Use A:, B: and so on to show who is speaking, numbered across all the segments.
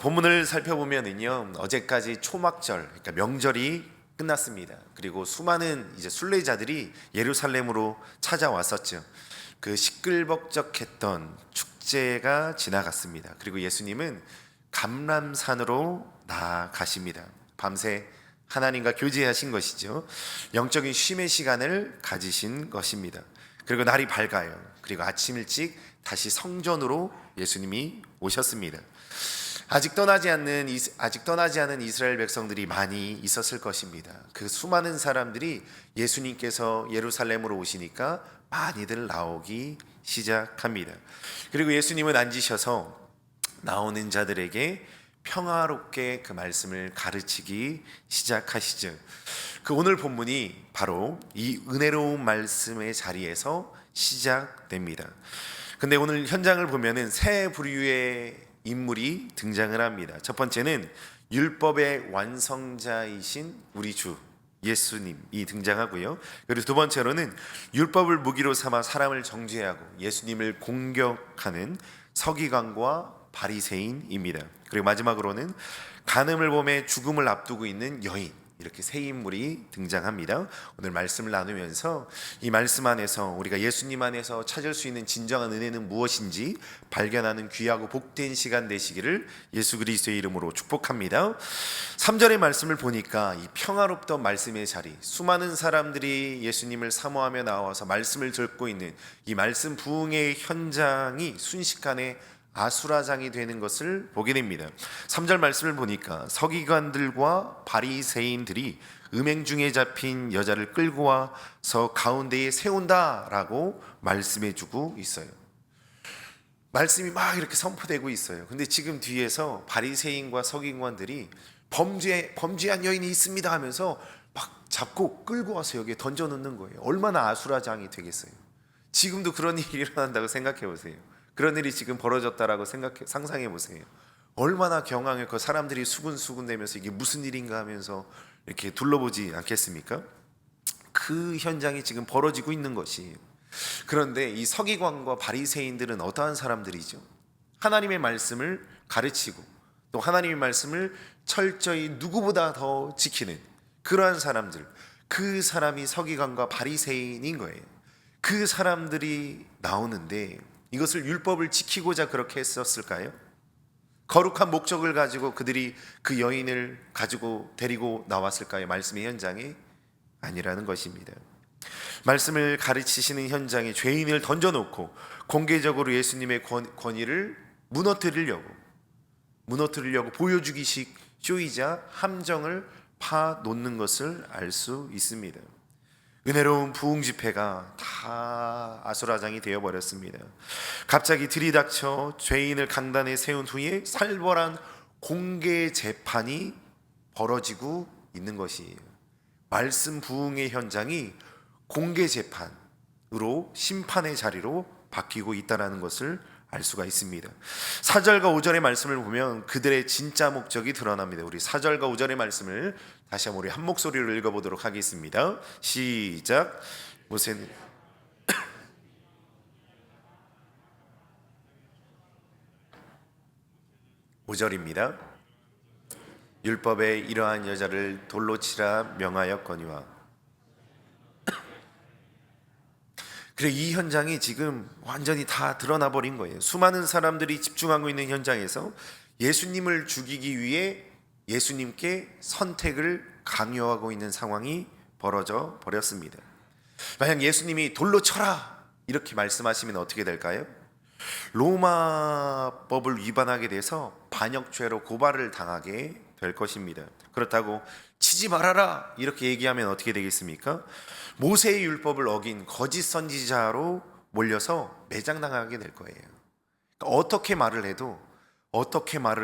A: 본문을 살펴보면은요, 어제까지 초막절, 그러니까 명절이 끝났습니다. 그리고 수많은 이제 순례자들이 예루살렘으로 찾아왔었죠. 그 시끌벅적했던 축제가 지나갔습니다. 그리고 예수님은 감람산으로 나아가십니다. 밤새 하나님과 교제하신 것이죠. 영적인 쉼의 시간을 가지신 것입니다. 그리고 날이 밝아요. 그리고 아침 일찍 다시 성전으로 예수님이 오셨습니다. 아직 떠나지 않은 이스라엘 백성들이 많이 있었을 것입니다. 그 수많은 사람들이 예수님께서 예루살렘으로 오시니까 많이들 나오기 시작합니다. 그리고 예수님은 앉으셔서 나오는 자들에게 평화롭게 그 말씀을 가르치기 시작하시죠. 그 오늘 본문이 바로 이 은혜로운 말씀의 자리에서 시작됩니다. 근데 오늘 현장을 보면은 세 부류의 인물이 등장을 합니다. 첫 번째는 율법의 완성자이신 우리 주 예수님이 등장하고요. 그리고 두 번째로는 율법을 무기로 삼아 사람을 정죄하고 예수님을 공격하는 서기관과 바리새인입니다. 그리고 마지막으로는 간음을 범해 죽음을 앞두고 있는 여인, 이렇게 세 인물이 등장합니다. 오늘 말씀을 나누면서 이 말씀 안에서 우리가 예수님 안에서 찾을 수 있는 진정한 은혜는 무엇인지 발견하는 귀하고 복된 시간 되시기를 예수 그리스도의 이름으로 축복합니다. 3절의 말씀을 보니까 이 평화롭던 말씀의 자리, 수많은 사람들이 예수님을 사모하며 나와서 말씀을 듣고 있는 이 말씀 부흥의 현장이 순식간에 아수라장이 되는 것을 보게 됩니다. 3절 말씀을 보니까 서기관들과 바리새인들이 음행 중에 잡힌 여자를 끌고 와서 가운데에 세운다라고 말씀해주고 있어요. 말씀이 막 이렇게 선포되고 있어요. 근데 지금 뒤에서 바리새인과 서기관들이 범죄한 여인이 있습니다 하면서 막 잡고 끌고 와서 여기에 던져놓는 거예요. 얼마나 아수라장이 되겠어요. 지금도 그런 일이 일어난다고 생각해 보세요. 그런 일이 지금 벌어졌다라고 상상해 보세요. 얼마나 경황했고 사람들이 수군수군 대면서 이게 무슨 일인가 하면서 이렇게 둘러보지 않겠습니까? 그 현장이 지금 벌어지고 있는 것이. 그런데 이 서기관과 바리새인들은 어떠한 사람들이죠? 하나님의 말씀을 가르치고 또 하나님의 말씀을 철저히 누구보다 더 지키는 그러한 사람들, 그 사람이 서기관과 바리새인인 거예요. 그 사람들이 나오는데 이것을 율법을 지키고자 그렇게 했었을까요? 거룩한 목적을 가지고 그들이 그 여인을 가지고 데리고 나왔을까요? 말씀의 현장이 아니라는 것입니다. 말씀을 가르치시는 현장에 죄인을 던져놓고 공개적으로 예수님의 권위를 무너뜨리려고 보여주기식 쇼이자 함정을 파놓는 것을 알 수 있습니다. 은혜로운 부흥 집회가 다 아수라장이 되어버렸습니다. 갑자기 들이닥쳐 죄인을 강단에 세운 후에 살벌한 공개 재판이 벌어지고 있는 것이에요. 말씀 부흥의 현장이 공개 재판으로 심판의 자리로 바뀌고 있다는 것을 알 수가 있습니다. 4절과 5절의 말씀을 보면 그들의 진짜 목적이 드러납니다. 우리 4절과 5절의 말씀을 다시 한번 우리 한 목소리로 읽어보도록 하겠습니다. 시작. 모세는 5절입니다. 율법에 이러한 여자를 돌로 치라 명하였거니와. 그리고 이 현장이 지금 완전히 다 드러나 버린 거예요. 수많은 사람들이 집중하고 있는 현장에서 예수님을 죽이기 위해 예수님께 선택을 강요하고 있는 상황이 벌어져 버렸습니다. 만약 예수님이 돌로 쳐라 이렇게 말씀하시면 어떻게 될까요? 로마법을 위반하게 돼서 반역죄로 고발을 당하게 될 것입니다. 그렇다고 치지 말아라 이렇게 얘기하면 어떻게 되겠습니까? 모세의 율법을 어긴 거짓 선지자로 몰려서 매장당하게 될 거예요. 그러니까 어떻게 말을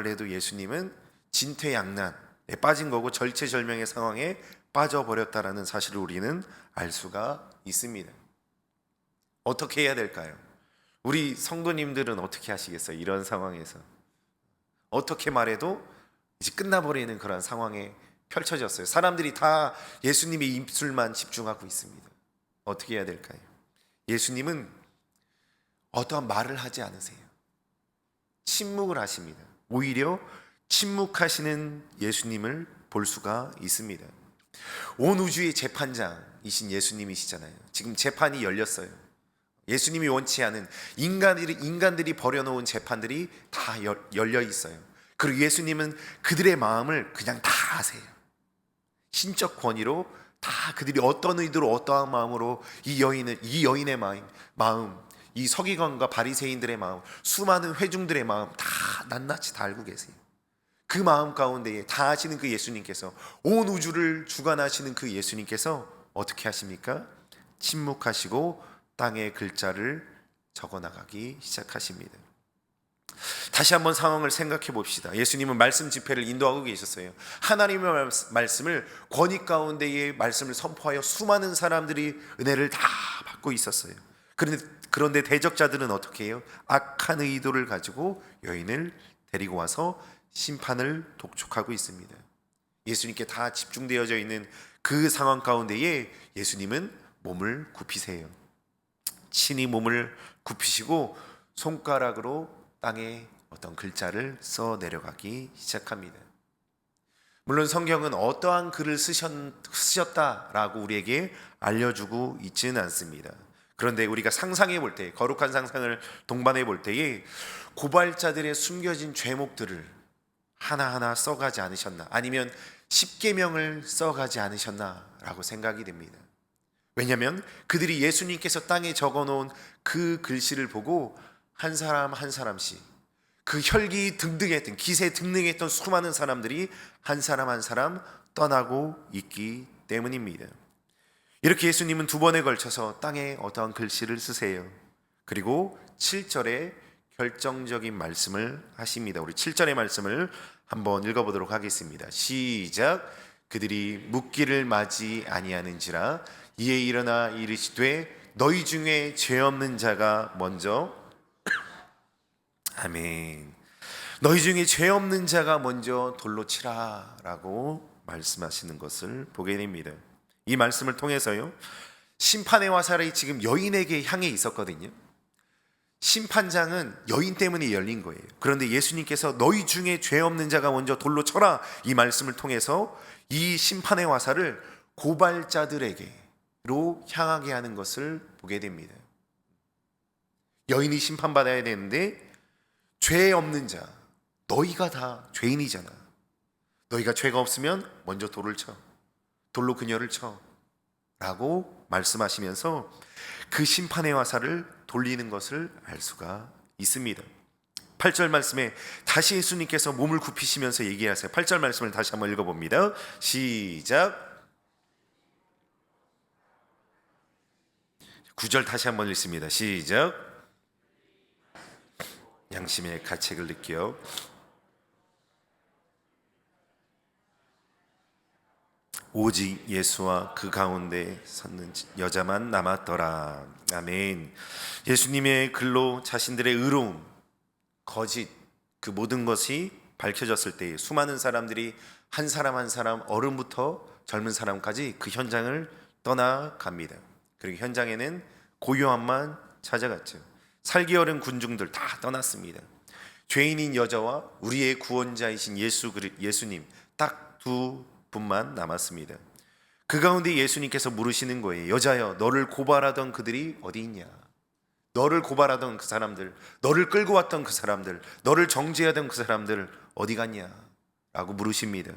A: 해도 예수님은 진퇴양난에 빠진 거고 절체절명의 상황에 빠져버렸다라는 사실을 우리는 알 수가 있습니다. 어떻게 해야 될까요? 우리 성도님들은 어떻게 하시겠어요? 이런 상황에서 어떻게 말해도 이제 끝나버리는 그런 상황에 펼쳐졌어요. 사람들이 다 예수님의 입술만 집중하고 있습니다. 어떻게 해야 될까요? 예수님은 어떠한 말을 하지 않으세요. 침묵을 하십니다. 오히려 침묵하시는 예수님을 볼 수가 있습니다. 온 우주의 재판장이신 예수님이시잖아요. 지금 재판이 열렸어요. 예수님이 원치 않은 인간들이 벌여놓은 재판들이 다 열려 있어요. 그리고 예수님은 그들의 마음을 그냥 다 아세요. 신적 권위로 다 그들이 어떤 의도로 어떠한 마음으로 이 여인의 마음, 이 서기관과 바리새인들의 마음, 수많은 회중들의 마음 다 낱낱이 다 알고 계세요. 그 마음 가운데에 다 아시는 그 예수님께서, 온 우주를 주관하시는 그 예수님께서 어떻게 하십니까? 침묵하시고 땅에 글자를 적어나가기 시작하십니다. 다시 한번 상황을 생각해 봅시다. 예수님은 말씀 집회를 인도하고 계셨어요. 하나님의 말씀을, 권위 가운데의 말씀을 선포하여 수많은 사람들이 은혜를 다 받고 있었어요. 그런데 대적자들은 어떻게 해요? 악한 의도를 가지고 여인을 데리고 와서 심판을 독촉하고 있습니다. 예수님께 다 집중되어져 있는 그 상황 가운데에 예수님은 몸을 굽히세요. 친히 몸을 굽히시고 손가락으로 땅에 어떤 글자를 써 내려가기 시작합니다. 물론 성경은 어떠한 글을 쓰셨다라고 우리에게 알려주고 있지는 않습니다. 그런데 우리가 상상해 볼 때, 거룩한 상상을 동반해 볼 때에 고발자들의 숨겨진 죄목들을 하나하나 써가지 않으셨나, 아니면 십계명을 써가지 않으셨나라고 생각이 됩니다. 왜냐하면 그들이 예수님께서 땅에 적어놓은 그 글씨를 보고 한 사람 한 사람씩, 그 혈기 등등했던, 기세 등등했던 수많은 사람들이 한 사람 한 사람 떠나고 있기 때문입니다. 이렇게 예수님은 두 번에 걸쳐서 땅에 어떠한 글씨를 쓰세요. 그리고 7절에 결정적인 말씀을 하십니다. 우리 7절의 말씀을 한번 읽어보도록 하겠습니다. 시작. 그들이 묻기를 마지 아니하는지라 이에 일어나 이르시되 너희 중에 죄 없는 자가 먼저 아멘. 너희 중에 죄 없는 자가 먼저 돌로 치라 라고 말씀하시는 것을 보게 됩니다. 이 말씀을 통해서요, 심판의 화살이 지금 여인에게 향해 있었거든요. 심판장은 여인 때문에 열린 거예요. 그런데 예수님께서 너희 중에 죄 없는 자가 먼저 돌로 쳐라, 이 말씀을 통해서 이 심판의 화살을 고발자들에게로 향하게 하는 것을 보게 됩니다. 여인이 심판받아야 되는데 죄 없는 자, 너희가 다 죄인이잖아. 너희가 죄가 없으면 먼저 돌을 쳐, 돌로 그녀를 쳐 라고 말씀하시면서 그 심판의 화살을 돌리는 것을 알 수가 있습니다. 8절 말씀에 다시 예수님께서 몸을 굽히시면서 얘기하세요. 8절 말씀을 다시 한번 읽어봅니다. 시작. 9절 다시 한번 읽습니다. 시작. 양심의 가책을 느껴 오직 예수와 그 가운데 섰는 여자만 남았더라. 아멘. 예수님의 글로 자신들의 의로움, 거짓, 그 모든 것이 밝혀졌을 때 수많은 사람들이 한 사람 한 사람, 어른부터 젊은 사람까지 그 현장을 떠나갑니다. 그리고 현장에는 고요함만 찾아갔죠. 살기 어려운 군중들 다 떠났습니다. 죄인인 여자와 우리의 구원자이신 예수님 딱 두 분만 남았습니다. 그 가운데 예수님께서 물으시는 거예요. 여자여, 너를 고발하던 그들이 어디 있냐? 너를 고발하던 그 사람들, 너를 끌고 왔던 그 사람들, 너를 정죄하던 그 사람들 어디 갔냐? 라고 물으십니다.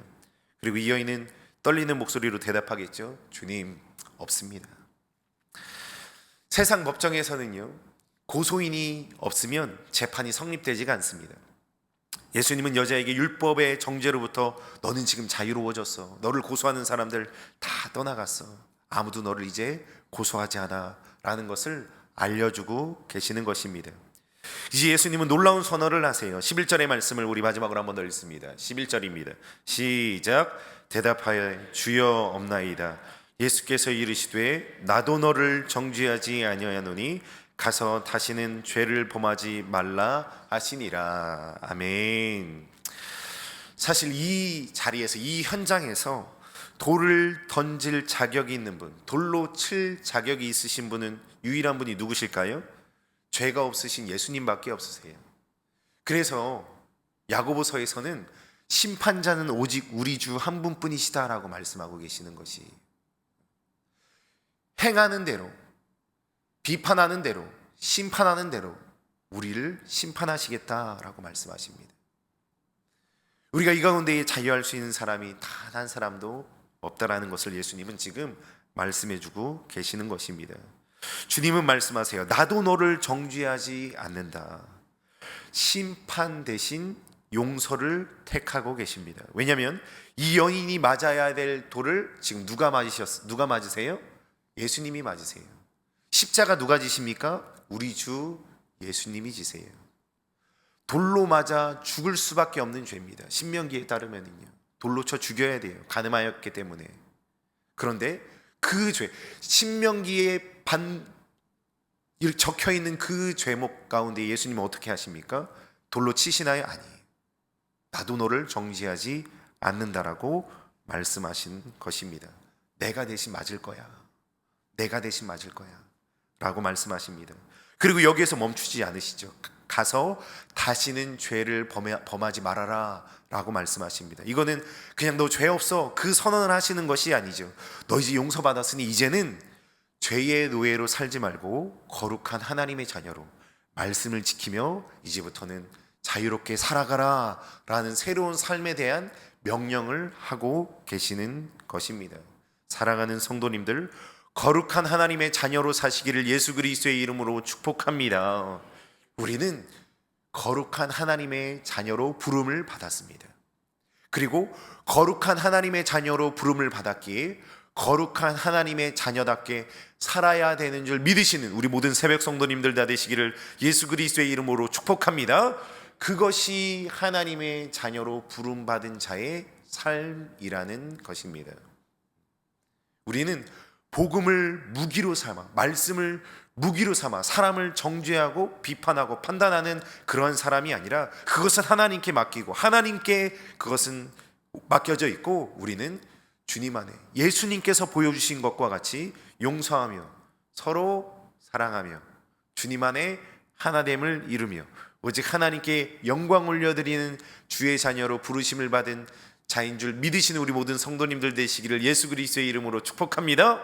A: 그리고 이 여인은 떨리는 목소리로 대답하겠죠. 주님, 없습니다. 세상 법정에서는요, 고소인이 없으면 재판이 성립되지가 않습니다. 예수님은 여자에게 율법의 정죄로부터 너는 지금 자유로워졌어, 너를 고소하는 사람들 다 떠나갔어, 아무도 너를 이제 고소하지 않아 라는 것을 알려주고 계시는 것입니다. 이제 예수님은 놀라운 선언을 하세요. 11절의 말씀을 우리 마지막으로 한 번 더 읽습니다. 11절입니다. 시작. 대답하여 주여 없나이다. 예수께서 이르시되 나도 너를 정죄하지 아니하노니 가서 다시는 죄를 범하지 말라 하시니라. 아멘. 사실 이 자리에서, 이 현장에서 돌을 던질 자격이 있는 분, 돌로 칠 자격이 있으신 분은 유일한 분이 누구실까요? 죄가 없으신 예수님밖에 없으세요. 그래서 야고보서에서는 심판자는 오직 우리 주 한 분뿐이시다라고 말씀하고 계시는 것이, 행하는 대로, 비판하는 대로, 심판하는 대로 우리를 심판하시겠다라고 말씀하십니다. 우리가 이 가운데 자유할 수 있는 사람이 단 한 사람도 없다라는 것을 예수님은 지금 말씀해주고 계시는 것입니다. 주님은 말씀하세요. 나도 너를 정죄하지 않는다. 심판 대신 용서를 택하고 계십니다. 왜냐하면 이 여인이 맞아야 될 돌을 지금 누가 맞으세요? 예수님이 맞으세요. 십자가 누가 지십니까? 우리 주 예수님이 지세요. 돌로 맞아 죽을 수밖에 없는 죄입니다. 신명기에 따르면요, 돌로 쳐 죽여야 돼요. 간음하였기 때문에. 그런데 그 죄, 신명기에 적혀 있는 그 죄목 가운데 예수님은 어떻게 하십니까? 돌로 치시나요? 아니에요. 나도 너를 정죄하지 않는다라고 말씀하신 것입니다. 내가 대신 맞을 거야. 내가 대신 맞을 거야 라고 말씀하십니다. 그리고 여기에서 멈추지 않으시죠. 가서 다시는 죄를 범하지 말아라 라고 말씀하십니다. 이거는 그냥 너 죄 없어 그 선언을 하시는 것이 아니죠. 너 이제 용서받았으니 이제는 죄의 노예로 살지 말고 거룩한 하나님의 자녀로 말씀을 지키며 이제부터는 자유롭게 살아가라 라는 새로운 삶에 대한 명령을 하고 계시는 것입니다. 사랑하는 성도님들, 거룩한 하나님의 자녀로 사시기를 예수 그리스도의 이름으로 축복합니다. 우리는 거룩한 하나님의 자녀로 부름을 받았습니다. 그리고 거룩한 하나님의 자녀로 부름을 받았기에 거룩한 하나님의 자녀답게 살아야 되는 줄 믿으시는 우리 모든 새벽 성도님들 다 되시기를 예수 그리스도의 이름으로 축복합니다. 그것이 하나님의 자녀로 부름받은 자의 삶이라는 것입니다. 우리는 복음을 무기로 삼아, 말씀을 무기로 삼아 사람을 정죄하고 비판하고 판단하는 그런 사람이 아니라 그것은 하나님께 맡기고 하나님께 그것은 맡겨져 있고, 우리는 주님 안에 예수님께서 보여주신 것과 같이 용서하며 서로 사랑하며 주님 안에 하나됨을 이루며 오직 하나님께 영광 올려드리는 주의 자녀로 부르심을 받은 자인 줄 믿으시는 우리 모든 성도님들 되시기를 예수 그리스도의 이름으로 축복합니다.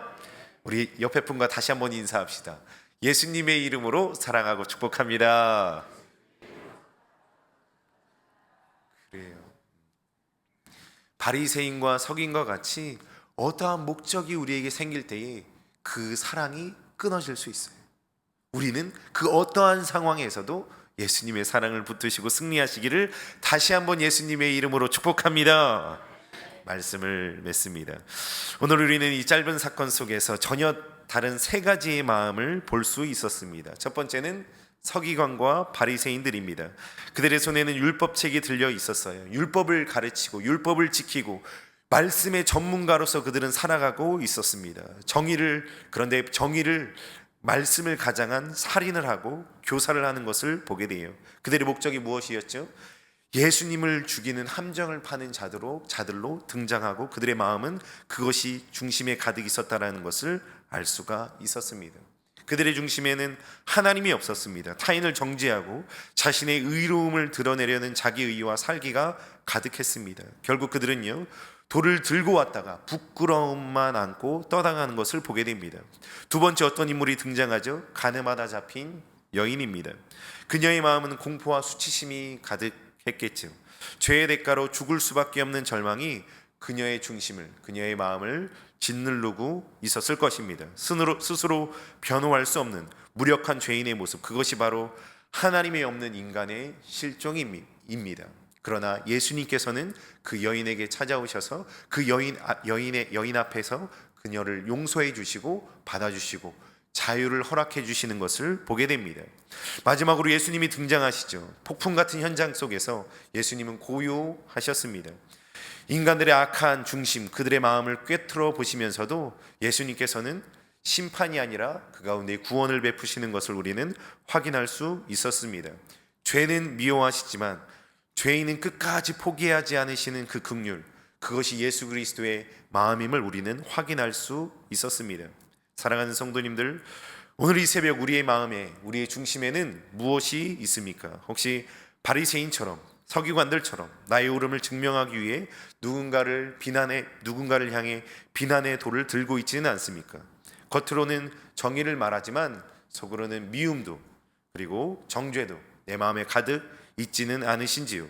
A: 우리 옆에 분과 다시 한번 인사합시다. 예수님의 이름으로 사랑하고 축복합니다. 그래요. 바리새인과 서기관과 같이 어떠한 목적이 우리에게 생길 때에 그 사랑이 끊어질 수 있어요. 우리는 그 어떠한 상황에서도 예수님의 사랑을 붙드시고 승리하시기를 다시 한번 예수님의 이름으로 축복합니다. 말씀을 맺습니다. 오늘 우리는 이 짧은 사건 속에서 전혀 다른 세 가지의 마음을 볼 수 있었습니다. 첫 번째는 서기관과 바리새인들입니다. 그들의 손에는 율법책이 들려 있었어요. 율법을 가르치고 율법을 지키고 말씀의 전문가로서 그들은 살아가고 있었습니다. 그런데 정의를 말씀을 가장한 살인을 하고 교사를 하는 것을 보게 돼요. 그들의 목적이 무엇이었죠? 예수님을 죽이는 함정을 파는 자들로 등장하고 그들의 마음은 그것이 중심에 가득 있었다라는 것을 알 수가 있었습니다. 그들의 중심에는 하나님이 없었습니다. 타인을 정죄하고 자신의 의로움을 드러내려는 자기의와 살기가 가득했습니다. 결국 그들은요, 돌을 들고 왔다가 부끄러움만 안고 떠나가는 것을 보게 됩니다. 두 번째 어떤 인물이 등장하죠? 간음하다 잡힌 여인입니다. 그녀의 마음은 공포와 수치심이 가득했겠죠. 죄의 대가로 죽을 수밖에 없는 절망이 그녀의 중심을, 그녀의 마음을 짓누르고 있었을 것입니다. 스스로 변호할 수 없는 무력한 죄인의 모습, 그것이 바로 하나님의 없는 인간의 실종입니다. 그러나 예수님께서는 그 여인에게 찾아오셔서 그 여인 앞에서 그녀를 용서해 주시고 받아주시고 자유를 허락해 주시는 것을 보게 됩니다. 마지막으로 예수님이 등장하시죠. 폭풍 같은 현장 속에서 예수님은 고요하셨습니다. 인간들의 악한 중심, 그들의 마음을 꿰뚫어 보시면서도 예수님께서는 심판이 아니라 그 가운데 구원을 베푸시는 것을 우리는 확인할 수 있었습니다. 죄는 미워하시지만 죄인은 끝까지 포기하지 않으시는 그 긍휼, 그것이 예수 그리스도의 마음임을 우리는 확인할 수 있었습니다. 사랑하는 성도님들, 오늘 이 새벽 우리의 마음에, 우리의 중심에는 무엇이 있습니까? 혹시 바리새인처럼 서기관들처럼 나의 옳음을 증명하기 위해 누군가를 향해 비난의 돌을 들고 있지는 않습니까? 겉으로는 정의를 말하지만 속으로는 미움도 그리고 정죄도 내 마음에 가득 있지는 않으신지요?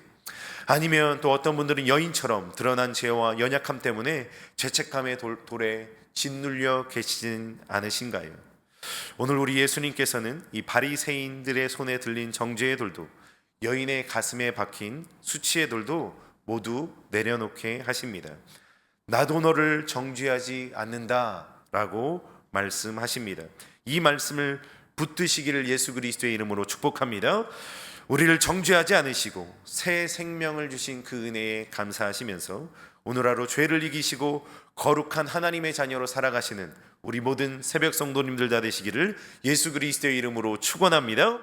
A: 아니면 또 어떤 분들은 여인처럼 드러난 죄와 연약함 때문에 죄책감의 돌에 짓눌려 계시진 않으신가요? 오늘 우리 예수님께서는 이 바리새인들의 손에 들린 정죄의 돌도 여인의 가슴에 박힌 수치의 돌도 모두 내려놓게 하십니다. 나도 너를 정죄하지 않는다라고 말씀하십니다. 이 말씀을 붙드시기를 예수 그리스도의 이름으로 축복합니다. 우리를 정죄하지 않으시고 새 생명을 주신 그 은혜에 감사하시면서 오늘 하루 죄를 이기시고 거룩한 하나님의 자녀로 살아가시는 우리 모든 새벽 성도님들 다 되시기를 예수 그리스도의 이름으로 축원합니다.